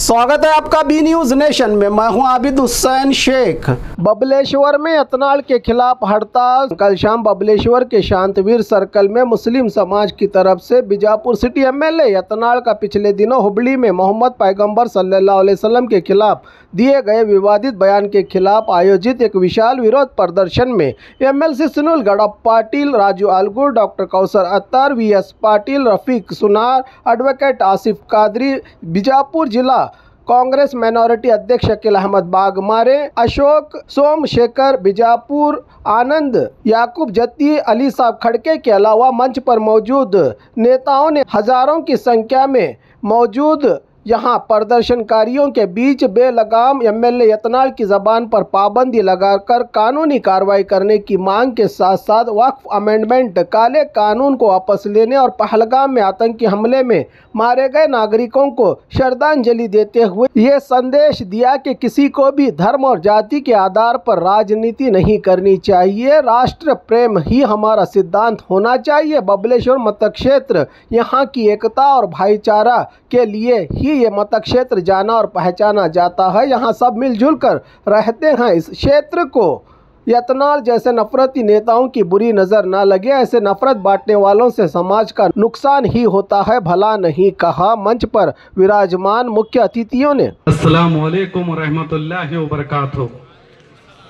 स्वागत है आपका बी न्यूज नेशन में। मैं हूं आबिद हुसैन शेख। बबलेश्वर में एथेनॉल के खिलाफ हड़ताल। कल शाम बबलेश्वर के शांतवीर सर्कल में मुस्लिम समाज की तरफ से बीजापुर सिटी एमएलए एथेनॉल का पिछले दिनों हुबली में मोहम्मद पैगंबर सल्लल्लाहु अलैहि वसल्लम के खिलाफ दिए गए विवादित बयान के खिलाफ आयोजित एक विशाल विरोध प्रदर्शन में MLC Sunil Gowdappa Patil, Raju Algur, doctor Kausar Attar, VS Patil, Rafiq Sunar, advocate Asif Qadri, Bijapur जिला कांग्रेस माइनॉरिटी अध्यक्ष शकील अहमद बागमारे, अशोक सोमशेखर बीजापुर, आनंद याकूब जत्ती, अली साहब खड़के के अलावा मंच पर मौजूद नेताओं ने हजारों की संख्या में मौजूद यहां प्रदर्शनकारियों के बीच बेलगाम एमएलए एथेनॉल की जबान पर पाबंदी लगाकर कानूनी कार्रवाई करने की मांग के साथ साथ वक्फ अमेंडमेंट, काले कानून को वापस लेने और पहलगाम में आतंकी हमले में मारे गए नागरिकों को श्रद्धांजलि देते हुए ये संदेश दिया कि किसी को भी धर्म और जाति के आधार पर राजनीति नहीं करनी चाहिए। राष्ट्र प्रेम ही हमारा सिद्धांत होना चाहिए। बबलेश्वर मतक्षेत्र यहाँ की एकता और भाईचारा के लिए ही ये मतक्षेत्र जाना और पहचाना जाता है। यहाँ सब मिलजुल कर रहते हैं। इस क्षेत्र को एथेनॉल जैसे नफरती नेताओं की बुरी नजर न लगे। ऐसे नफरत बांटने वालों से समाज का नुकसान ही होता है, भला नहीं कहा। मंच पर विराजमान मुख्य अतिथियों ने अस्सलामु अलैकुम व रहमतुल्लाहि व बरकातहू।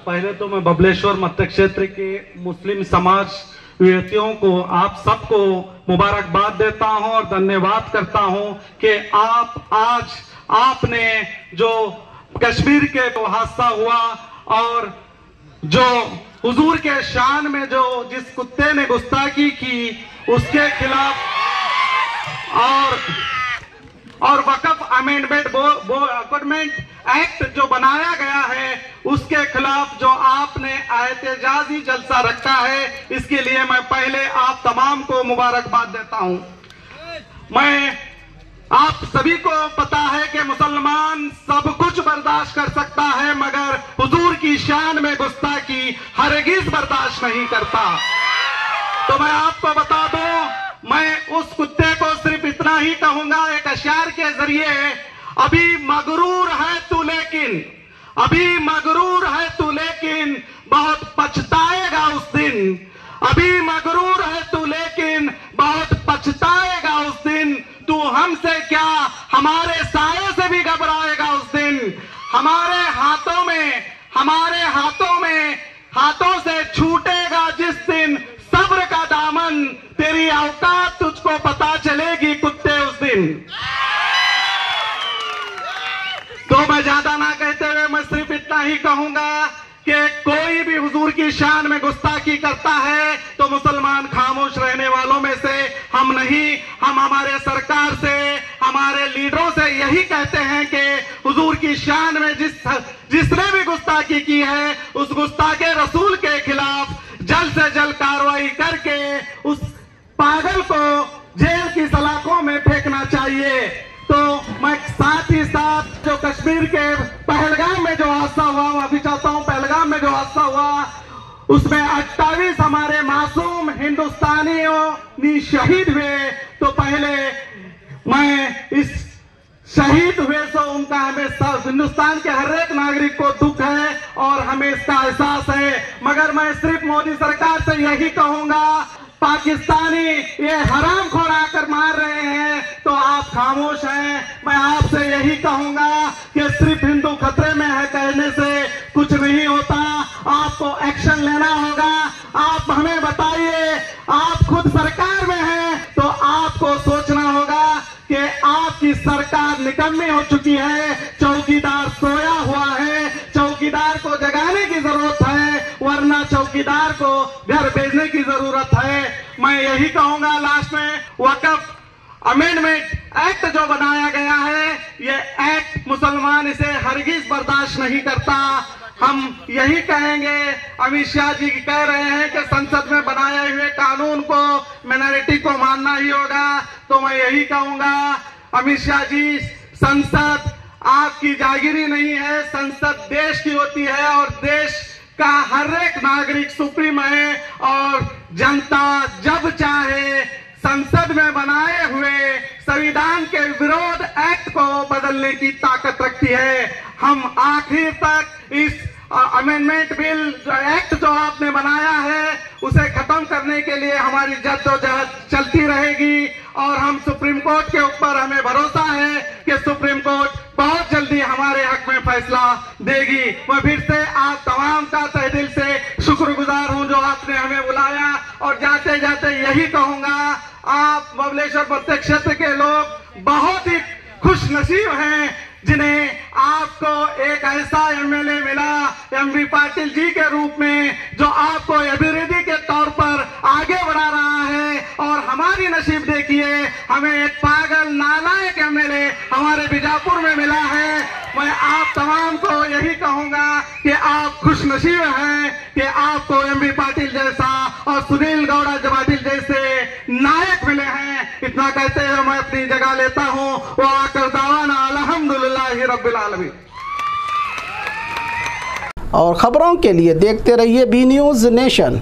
पहले तो मैं बबलेश्वर मतक्षेत्र के मुस्लिम समाज व्यक्तियों को, आप सबको मुबारकबाद देता हूं और धन्यवाद करता हूं कि आज आपने जो कश्मीर के तो हादसा हुआ और जो हुजूर के शान में जो जिस कुत्ते ने गुस्ताखी की उसके खिलाफ और वक्फ अमेंडमेंट एक्ट जो बनाया गया है उसके खिलाफ जो आपने एहतजाजी जलसा रखा है, इसके लिए मैं पहले आप तमाम को मुबारकबाद देता हूं। मैं आप सभी को पता है कि मुसलमान सब कुछ बर्दाश्त कर सकता है मगर हुजूर की शान में गुस्ताखी हरगिज बर्दाश्त नहीं करता। तो मैं आपको बता दूं, मैं उस कुत्ते को सिर्फ इतना ही कहूंगा एक अशार के जरिए, अभी मगरूर है तू लेकिन, अभी मगरूर है तू लेकिन बहुत पछताएगा उस दिन। अभी मगरूर है तू लेकिन बहुत पछताएगा उस दिन। तू हमसे क्या हमारे साये से भी घबराएगा उस दिन। हमारे हाथों से छूटेगा जिस दिन सब्र का दामन, तेरी औकात तुझको पता चलेगी कुत्ते उस दिन। तो मैं ज्यादा ना कहते हुए मैं सिर्फ इतना ही कहूंगा कि कोई भी हुजूर की शान में गुस्ताखी करता है तो मुसलमान खामोश रहने वालों में से हम नहीं। हम हमारे सरकार से, हमारे लीडरों से यही कहते हैं कि हुजूर की शान में जिसने भी गुस्ताखी की है उस गुस्ताखे रसूल के खिलाफ जल्द से जल्द कार्रवाई करके उस पागल को जेल की सलाखों में फेंकना चाहिए। तो मैं साथ ही साथ जो कश्मीर के पहलगाम में जो हादसा हुआ, अभी चाहता हूं पहलगाम में जो हादसा हुआ उसमें 28 हमारे मासूम हिंदुस्तानियों शहीद हुए। तो पहले मैं इस शहीद हुए सो उनका हमें हिंदुस्तान के हर एक नागरिक को दुख है और हमें इसका एहसास है। मगर मैं सिर्फ मोदी सरकार से यही कहूंगा, पाकिस्तानी ये हरामखोर आकर मार रहे हैं तो आप खामोश हैं। मैं आपसे यही कहूंगा कि सिर्फ हिंदू खतरे में है कहने से कुछ नहीं होता, आपको एक्शन लेना होगा। आप हमें बताइए, आप खुद सरकार में हैं तो आपको सोचना होगा कि आपकी सरकार निकम्मी हो चुकी है। चौकीदार सोया हुआ है, चौकीदार को जगाने की जरूरत है वरना चौकीदार को घर भेजने की जरूरत है। मैं यही कहूंगा लास्ट में, वक्फ अमेंडमेंट एक्ट जो बनाया गया है ये एक्ट मुसलमान इसे हरगिज बर्दाश्त नहीं करता। हम यही कहेंगे, अमित शाह जी कह रहे हैं कि संसद में बनाए हुए कानून को माइनॉरिटी को मानना ही होगा। तो मैं यही कहूंगा अमित शाह जी, संसद आपकी जागीरी नहीं है, संसद देश की होती है और देश का हर एक नागरिक सुप्रीम है और जनता जब चाहे संसद में बनाए हुए संविधान के विरोध एक्ट को बदल बदलने की ताकत रखती है। हम आखिर तक इस अमेंडमेंट बिल जो एक्ट जो आपने बनाया है उसे खत्म करने के लिए हमारी जद्दोजहद चलती रहेगी और हम सुप्रीम कोर्ट के ऊपर हमें भरोसा है कि सुप्रीम कोर्ट बहुत जल्दी हमारे हक में फैसला देगी। मैं फिर से आप तमाम का तहे दिल से शुक्रगुजार हूं जो आपने हमें बुलाया और जाते जाते यही कहूंगा, आप बबलेश्वर प्रत्येक क्षेत्र के लोग बहुत ही खुश नसीब हैं जिन्हें आपको एक ऐसा एमएलए मिला एमवी पाटिल जी के रूप में जो आपको अभिवृद्धि के तौर पर आगे बढ़ा रहा है। और हमारी नसीब देखिए, हमें एक पागल नालायक एमएलए हमारे बीजापुर में मिला है। मैं आप तमाम को यही कहूंगा कि आप खुश नसीब हैं कि आपको एमवी पाटिल जैसा और सुनील गौड़ा पाटिल जैसे नायक मिले हैं। इतना कहते हुए मैं अपनी जगह लेता हूं। वो आकर दावाना अल्हम्दुलिल्लाहि रब्बिल आलमीन। और खबरों के लिए देखते रहिए बी न्यूज़ नेशन।